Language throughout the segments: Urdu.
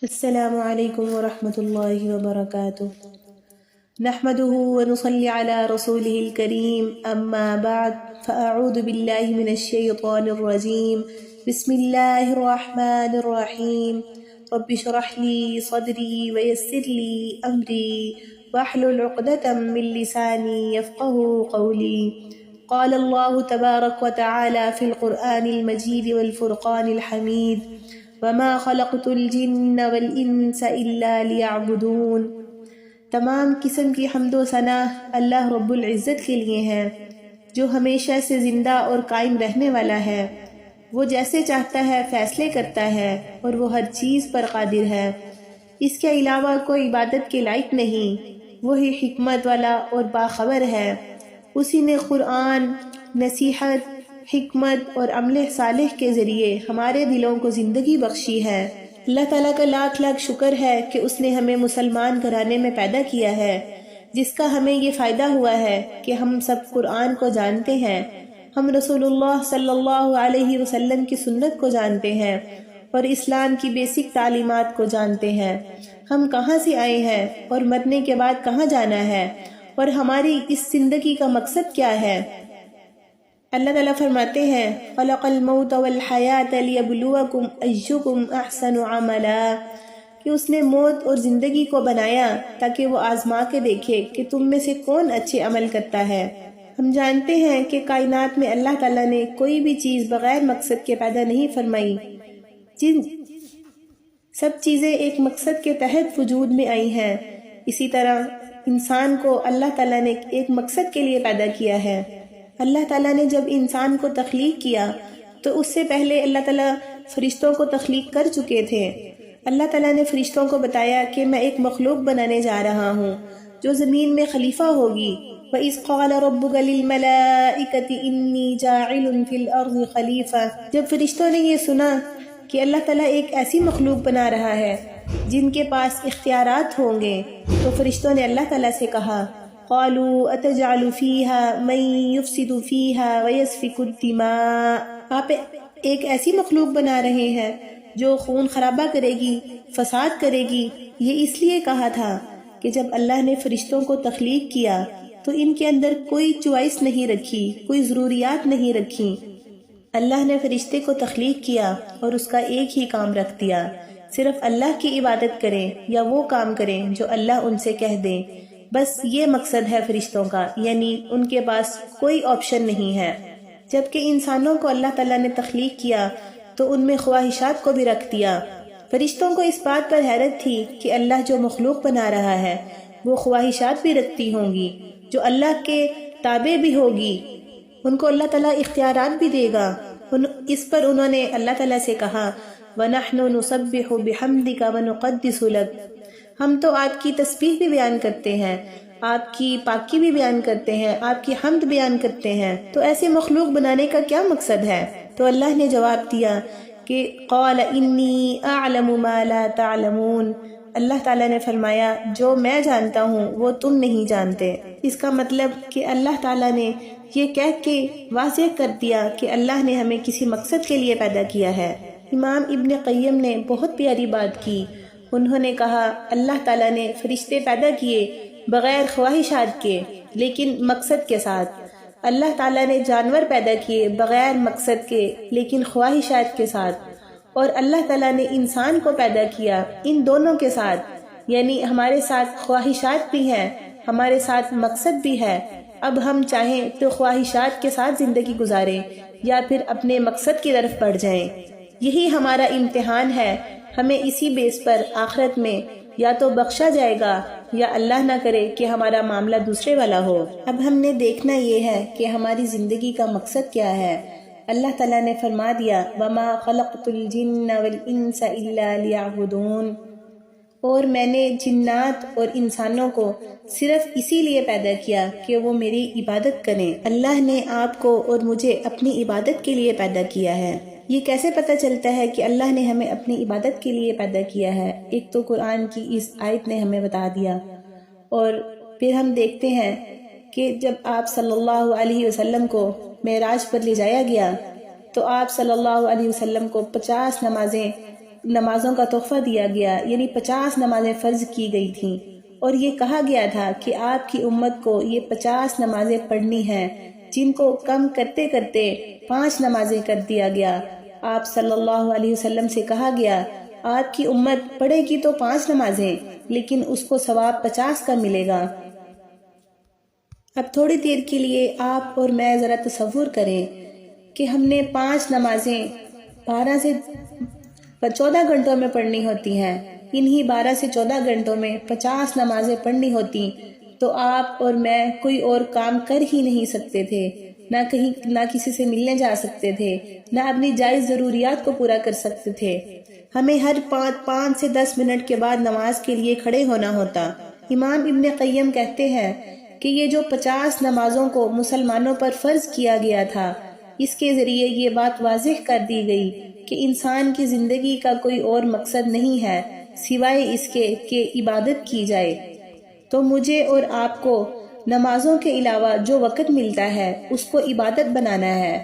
السلام علیکم ورحمۃ اللہ وبرکاتہ۔ نحمده ونصلي على رسوله الكريم اما بعد فاعوذ باللہ من الشیطان الرجیم بسم اللہ الرحمن الرحیم رب اشرح لي صدری ويسر لي امری واحلل عقدۃ من لسانی يفقهوا قولی۔ قال اللہ تبارک وتعالی فی القرآن المجید والفرقان الحمید وما خلقت الجن والانس الا لیعبدون۔ تمام قسم کی حمد و ثنا اللہ رب العزت کے لیے ہے جو ہمیشہ سے زندہ اور قائم رہنے والا ہے۔ وہ جیسے چاہتا ہے فیصلے کرتا ہے اور وہ ہر چیز پر قادر ہے۔ اس کے علاوہ کوئی عبادت کے لائق نہیں۔ وہی حکمت والا اور باخبر ہے۔ اسی نے قرآن، نصیحت، حکمت اور عمل صالح کے ذریعے ہمارے دلوں کو زندگی بخشی ہے۔ اللہ تعالیٰ کا لاکھ لاکھ شکر ہے کہ اس نے ہمیں مسلمان گھرانے میں پیدا کیا ہے، جس کا ہمیں یہ فائدہ ہوا ہے کہ ہم سب قرآن کو جانتے ہیں، ہم رسول اللہ صلی اللہ علیہ وسلم کی سنت کو جانتے ہیں اور اسلام کی بیسک تعلیمات کو جانتے ہیں۔ ہم کہاں سے آئے ہیں اور مرنے کے بعد کہاں جانا ہے اور ہماری اس زندگی کا مقصد کیا ہے۔ اللہ تعالیٰ فرماتے ہیں خلق الموت والحیات لیبلوکم ایکم احسن عملا، کہ اس نے موت اور زندگی کو بنایا تاکہ وہ آزما کے دیکھے کہ تم میں سے کون اچھے عمل کرتا ہے۔ ہم جانتے ہیں کہ کائنات میں اللہ تعالیٰ نے کوئی بھی چیز بغیر مقصد کے پیدا نہیں فرمائی۔ سب چیزیں ایک مقصد کے تحت وجود میں آئی ہیں۔ اسی طرح انسان کو اللہ تعالیٰ نے ایک مقصد کے لیے پیدا کیا ہے۔ اللہ تعالیٰ نے جب انسان کو تخلیق کیا تو اس سے پہلے اللہ تعالیٰ فرشتوں کو تخلیق کر چکے تھے۔ اللہ تعالیٰ نے فرشتوں کو بتایا کہ میں ایک مخلوق بنانے جا رہا ہوں جو زمین میں خلیفہ ہوگی۔ وَإِذْ قَالَ رَبُّكَ لِلْمَلَائِكَةِ إِنِّي جَاعِلٌ فِي الْأَرْضِ خَلِيفَةً، جب فرشتوں نے یہ سنا کہ اللہ تعالیٰ ایک ایسی مخلوق بنا رہا ہے جن کے پاس اختیارات ہوں گے، تو فرشتوں نے اللہ تعالیٰ سے کہا قالوا اتجعل فيها من يفسد فيها ويسفك الدماء، آپ ایک ایسی مخلوق بنا رہے ہیں جو خون خرابہ کرے گی، فساد کرے گی۔ یہ اس لیے کہا تھا کہ جب اللہ نے فرشتوں کو تخلیق کیا تو ان کے اندر کوئی چوائس نہیں رکھی، کوئی ضروریات نہیں رکھی۔ اللہ نے فرشتے کو تخلیق کیا اور اس کا ایک ہی کام رکھ دیا، صرف اللہ کی عبادت کریں یا وہ کام کریں جو اللہ ان سے کہہ دے۔ بس یہ مقصد ہے فرشتوں کا، یعنی ان کے پاس کوئی آپشن نہیں ہے۔ جبکہ انسانوں کو اللہ تعالیٰ نے تخلیق کیا تو ان میں خواہشات کو بھی رکھ دیا۔ فرشتوں کو اس بات پر حیرت تھی کہ اللہ جو مخلوق بنا رہا ہے وہ خواہشات بھی رکھتی ہوں گی، جو اللہ کے تابع بھی ہوگی، ان کو اللہ تعالیٰ اختیارات بھی دے گا۔ اس پر انہوں نے اللہ تعالیٰ سے کہا وَنَحْنُ نُسَبِّحُ بِحَمْدِكَ وَنُقَدِّسُ لَكَ، ہم تو آپ کی تسبیح بھی بیان کرتے ہیں، آپ کی پاکی بھی بیان کرتے ہیں، آپ کی حمد بیان کرتے ہیں، تو ایسے مخلوق بنانے کا کیا مقصد ہے؟ تو اللہ نے جواب دیا کہ قال انی اعلم ما لا تعلمون، اللہ تعالیٰ نے فرمایا جو میں جانتا ہوں وہ تم نہیں جانتے۔ اس کا مطلب کہ اللہ تعالیٰ نے یہ کہہ کے واضح کر دیا کہ اللہ نے ہمیں کسی مقصد کے لیے پیدا کیا ہے۔ امام ابن قیم نے بہت پیاری بات کی۔ انہوں نے کہا اللہ تعالیٰ نے فرشتے پیدا کیے بغیر خواہشات کے لیکن مقصد کے ساتھ، اللہ تعالیٰ نے جانور پیدا کیے بغیر مقصد کے لیکن خواہشات کے ساتھ، اور اللہ تعالیٰ نے انسان کو پیدا کیا ان دونوں کے ساتھ، یعنی ہمارے ساتھ خواہشات بھی ہیں، ہمارے ساتھ مقصد بھی ہے۔ اب ہم چاہیں تو خواہشات کے ساتھ زندگی گزاریں یا پھر اپنے مقصد کی طرف بڑھ جائیں۔ یہی ہمارا امتحان ہے، ہمیں اسی بیس پر آخرت میں یا تو بخشا جائے گا یا اللہ نہ کرے کہ ہمارا معاملہ دوسرے والا ہو۔ اب ہم نے دیکھنا یہ ہے کہ ہماری زندگی کا مقصد کیا ہے۔ اللہ تعالیٰ نے فرما دیا وَمَا خَلَقْتُ الْجِنَّ وَالْإِنسَ إِلَّا لِيَعْبُدُونَ، اور میں نے جنات اور انسانوں کو صرف اسی لیے پیدا کیا کہ وہ میری عبادت کریں۔ اللہ نے آپ کو اور مجھے اپنی عبادت کے لیے پیدا کیا ہے۔ یہ کیسے پتہ چلتا ہے کہ اللہ نے ہمیں اپنی عبادت کے لیے پیدا کیا ہے؟ ایک تو قرآن کی اس آیت نے ہمیں بتا دیا، اور پھر ہم دیکھتے ہیں کہ جب آپ صلی اللہ علیہ وسلم کو معراج پر لے جایا گیا تو آپ صلی اللہ علیہ وسلم کو 50 نمازیں نمازوں کا تحفہ دیا گیا، یعنی 50 نمازیں فرض کی گئی تھیں، اور یہ کہا گیا تھا کہ آپ کی امت کو یہ 50 نمازیں پڑھنی ہیں، جن کو کم کرتے کرتے 5 نمازیں کر دیا گیا۔ آپ صلی اللہ علیہ وسلم سے کہا گیا آپ کی امت پڑھے گی تو 5 نمازیں، لیکن اس کو ثواب 50 کا ملے گا۔ اب تھوڑی دیر کے لیے آپ اور میں ذرا تصور کریں کہ ہم نے 5 نمازیں 12 سے 14 گھنٹوں میں پڑھنی ہوتی ہیں، انہی 12 سے 14 گھنٹوں میں 50 نمازیں پڑھنی ہوتی تو آپ اور میں کوئی اور کام کر ہی نہیں سکتے تھے، نہ کسی سے ملنے جا سکتے تھے، نہ اپنی جائز ضروریات کو پورا کر سکتے تھے۔ ہمیں ہر 5 سے 10 منٹ کے بعد نماز کے لیے کھڑے ہونا ہوتا۔ امام ابن قیم کہتے ہیں کہ یہ جو 50 نمازوں کو مسلمانوں پر فرض کیا گیا تھا، اس کے ذریعے یہ بات واضح کر دی گئی کہ انسان کی زندگی کا کوئی اور مقصد نہیں ہے سوائے اس کے کہ عبادت کی جائے۔ تو مجھے اور آپ کو نمازوں کے علاوہ جو وقت ملتا ہے اس کو عبادت بنانا ہے۔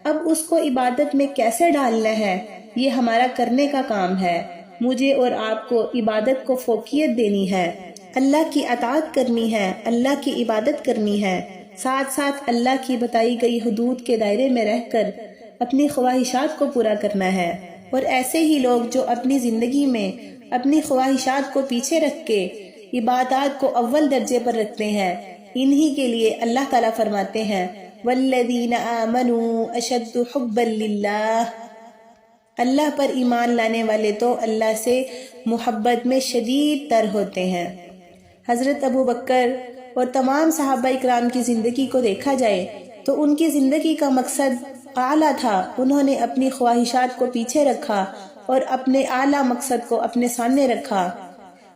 اب اس کو عبادت میں کیسے ڈالنا ہے، یہ ہمارا کرنے کا کام ہے۔ مجھے اور آپ کو عبادت کو فوقیت دینی ہے، اللہ کی اطاعت کرنی ہے، اللہ کی عبادت کرنی ہے، ساتھ ساتھ اللہ کی بتائی گئی حدود کے دائرے میں رہ کر اپنی خواہشات کو پورا کرنا ہے۔ اور ایسے ہی لوگ جو اپنی زندگی میں اپنی خواہشات کو پیچھے رکھ کے عبادات کو اول درجے پر رکھتے ہیں، انہی کے لیے اللہ تعالیٰ فرماتے ہیں وَالَّذِينَ آمَنُوا أَشَدُّ حُبًّا لِلَّهِ، اللہ پر ایمان لانے والے تو اللہ سے محبت میں شدید تر ہوتے ہیں۔ حضرت ابو بکر اور تمام صحابہ اکرام کی زندگی کو دیکھا جائے تو ان کی زندگی کا مقصد اعلیٰ تھا، انہوں نے اپنی خواہشات کو پیچھے رکھا اور اپنے اعلیٰ مقصد کو اپنے سامنے رکھا۔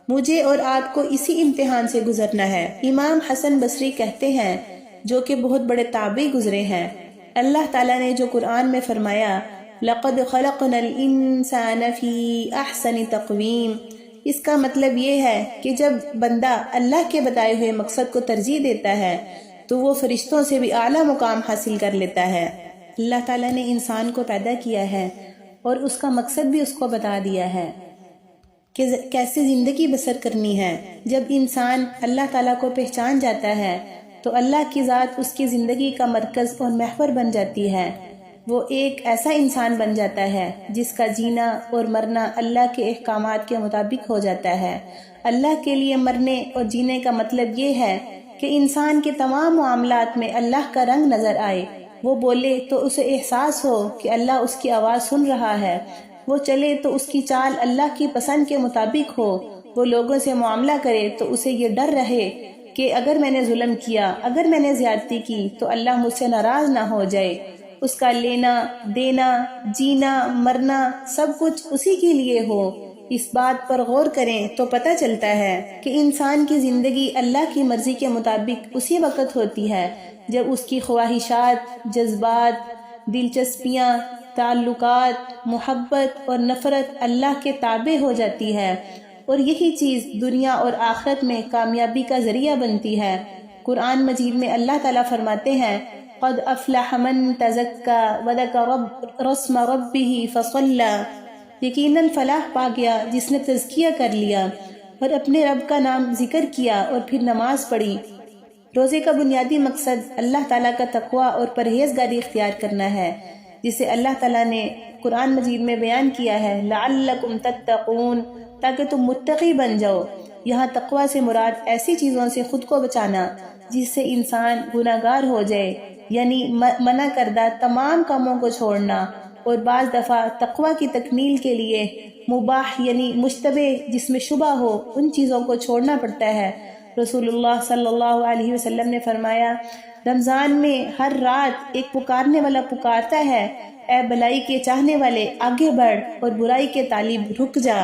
مجھے اور آپ کو اسی امتحان سے گزرنا ہے۔ امام حسن بصری کہتے ہیں، جو کہ بہت بڑے تابعی گزرے ہیں، اللہ تعالیٰ نے جو قرآن میں فرمایا لَقَدْ خَلَقْنَا الْإِنسَانَ فِي أَحْسَنِ تَقْوِيمٍ، اس کا مطلب یہ ہے کہ جب بندہ اللہ کے بتائے ہوئے مقصد کو ترجیح دیتا ہے تو وہ فرشتوں سے بھی اعلیٰ مقام حاصل کر لیتا ہے۔ اللہ تعالیٰ نے انسان کو پیدا کیا ہے اور اس کا مقصد بھی اس کو بتا دیا ہے کہ کیسے زندگی بسر کرنی ہے۔ جب انسان اللہ تعالیٰ کو پہچان جاتا ہے تو اللہ کی ذات اس کی زندگی کا مرکز اور محور بن جاتی ہے۔ وہ ایک ایسا انسان بن جاتا ہے جس کا جینا اور مرنا اللہ کے احکامات کے مطابق ہو جاتا ہے۔ اللہ کے لیے مرنے اور جینے کا مطلب یہ ہے کہ انسان کے تمام معاملات میں اللہ کا رنگ نظر آئے، وہ بولے تو اسے احساس ہو کہ اللہ اس کی آواز سن رہا ہے، وہ چلے تو اس کی چال اللہ کی پسند کے مطابق ہو، وہ لوگوں سے معاملہ کرے تو اسے یہ ڈر رہے کہ اگر میں نے ظلم کیا، اگر میں نے زیادتی کی تو اللہ مجھ سے ناراض نہ ہو جائے۔ اس کا لینا دینا جینا مرنا سب کچھ اسی کے لیے ہو۔ اس بات پر غور کریں تو پتہ چلتا ہے کہ انسان کی زندگی اللہ کی مرضی کے مطابق اسی وقت ہوتی ہے جب اس کی خواہشات، جذبات، دلچسپیاں، تعلقات، محبت اور نفرت اللہ کے تابع ہو جاتی ہے، اور یہی چیز دنیا اور آخرت میں کامیابی کا ذریعہ بنتی ہے۔ قرآن مجید میں اللہ تعالیٰ فرماتے ہیں قد افلح من تزکا وذکر اسم ربہ فصلی، یقیناً فلاح پا گیا جس نے تزکیہ کر لیا اور اپنے رب کا نام ذکر کیا اور پھر نماز پڑھی۔ روزے کا بنیادی مقصد اللہ تعالیٰ کا تقوی اور پرہیزگاری اختیار کرنا ہے، جسے اللہ تعالیٰ نے قرآن مجید میں بیان کیا ہے لعلکم تتقون، تاکہ تم متقی بن جاؤ۔ یہاں تقوی سے مراد ایسی چیزوں سے خود کو بچانا جس سے انسان گناہگار ہو جائے، یعنی منع کردہ تمام کاموں کو چھوڑنا، اور بعض دفعہ تقوی کی تکمیل کے لیے مباح یعنی مشتبہ جس میں شبہ ہو ان چیزوں کو چھوڑنا پڑتا ہے۔ رسول اللہ صلی اللہ علیہ وسلم نے فرمایا رمضان میں ہر رات ایک پکارنے والا پکارتا ہے اے بھلائی کے چاہنے والے آگے بڑھ اور برائی کے طالب رک جا۔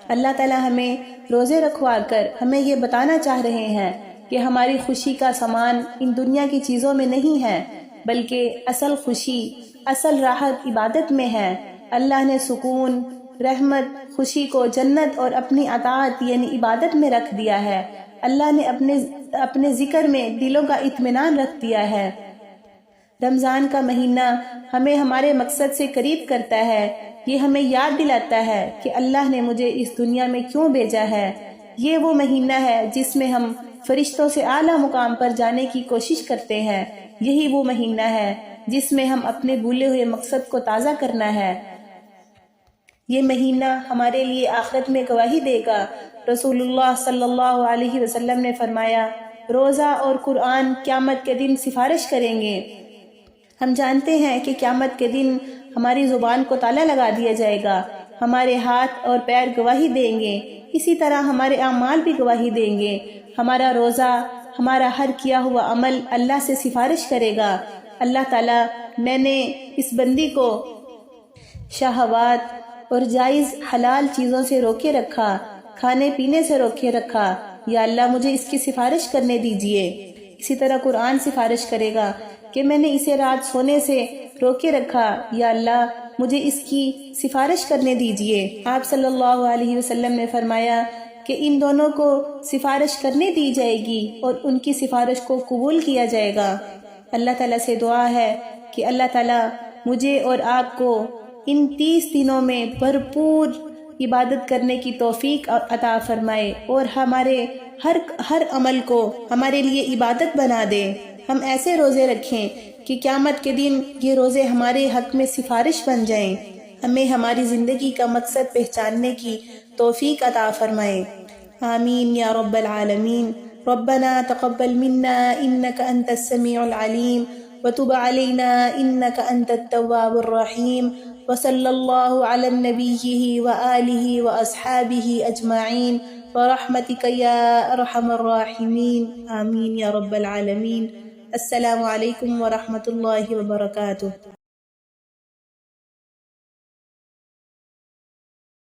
اللہ تعالیٰ ہمیں روزے رکھوا کر ہمیں یہ بتانا چاہ رہے ہیں کہ ہماری خوشی کا سامان ان دنیا کی چیزوں میں نہیں ہے، بلکہ اصل خوشی، اصل راحت عبادت میں ہے۔ اللہ نے سکون، رحمت، خوشی کو جنت اور اپنی اطاعت یعنی عبادت میں رکھ دیا ہے۔ اللہ نے اپنے ذکر میں دلوں کا اطمینان رکھ دیا ہے۔ رمضان کا مہینہ ہمیں ہمارے مقصد سے قریب کرتا ہے، یہ ہمیں یاد دلاتا ہے کہ اللہ نے مجھے اس دنیا میں کیوں بھیجا ہے۔ یہ وہ مہینہ ہے جس میں ہم فرشتوں سے اعلیٰ مقام پر جانے کی کوشش کرتے ہیں۔ یہی وہ مہینہ ہے جس میں ہم اپنے بھولے ہوئے مقصد کو تازہ کرنا ہے۔ یہ مہینہ ہمارے لیے آخرت میں گواہی دے گا۔ رسول اللہ صلی اللہ علیہ وسلم نے فرمایا، روزہ اور قرآن قیامت کے دن سفارش کریں گے۔ ہم جانتے ہیں کہ قیامت کے دن ہماری زبان کو تالا لگا دیا جائے گا، ہمارے ہاتھ اور پیر گواہی دیں گے، اسی طرح ہمارے اعمال بھی گواہی دیں گے۔ ہمارا روزہ، ہمارا ہر کیا ہوا عمل اللہ سے سفارش کرے گا، اللہ تعالیٰ، میں نے اس بندی کو شہوات اور جائز حلال چیزوں سے روکے رکھا، کھانے پینے سے روکے رکھا، یا اللہ مجھے اس کی سفارش کرنے دیجئے۔ اسی طرح قرآن سفارش کرے گا کہ میں نے اسے رات سونے سے روکے رکھا، یا اللہ مجھے اس کی سفارش کرنے دیجئے۔ آپ صلی اللہ علیہ وسلم نے فرمایا کہ ان دونوں کو سفارش کرنے دی جائے گی اور ان کی سفارش کو قبول کیا جائے گا۔ اللہ تعالیٰ سے دعا ہے کہ اللہ تعالیٰ مجھے اور آپ کو ان 30 دنوں میں بھرپور عبادت کرنے کی توفیق عطا فرمائے اور ہمارے ہر عمل کو ہمارے لیے عبادت بنا دے۔ ہم ایسے روزے رکھیں کہ قیامت کے دن یہ روزے ہمارے حق میں سفارش بن جائیں۔ ہمیں ہماری زندگی کا مقصد پہچاننے کی توفیق عطا فرمائے۔ آمین یا رب العالمین۔ ربنا تقبل منا انك انت السميع العليم وتب علينا انك انت التواب الرحيم وصلى الله على نبيه وآله وأصحابه أجمعين برحمتك يا أرحم الراحمين آمين يا رب العالمين۔ السلام علیکم ورحمۃ اللہ وبرکاتہ۔